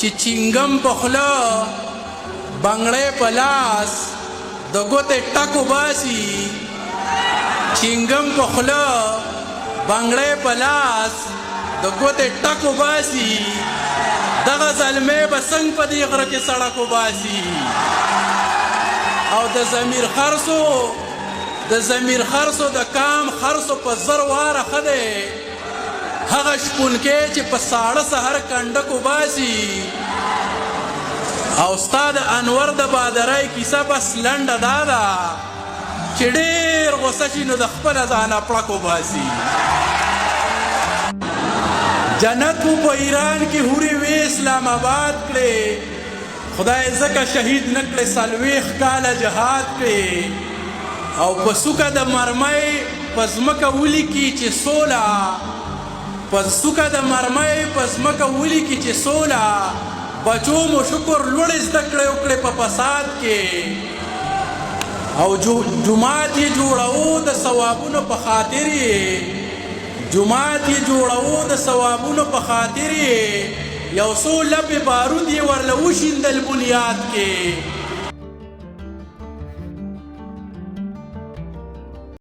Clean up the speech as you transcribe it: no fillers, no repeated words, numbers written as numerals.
چې چنګم په خوله بنګړی په لاس د ګوتې ټکو باسي چنګم په خوله بنګړی په لاس د ګوتې ټکو باسي دغه زلمی به څنګه په دې غره کې سړکو باسي او د ضمیر خرڅو د کام خرڅو په زر واره ښه دی هغه شپونکی چې په ساړه سهر کنډکو باسي او ستا د انور د بادرۍ کیسه بس لنډه دا ده چې ډېر غوسه شي نو د خپله ځانه پړکو باسي جنت مو په ایران کې هورې وې اسلام آباد کړې خدای ځکه شهید نه کړې 40 کاله جهاد کړې او په څوکه د مرمۍ په ځمکه ولیکي چې سوله په څوکه د مرمۍ په ځمکه ولیکي چې سوله بچو مو شکر لوړې زده کړې وکړې په فساد کې او جومات یې جوړو د ثوابونو په خاطر یې یو څو لپې بارود یې ورله وشیندل بنیاد کې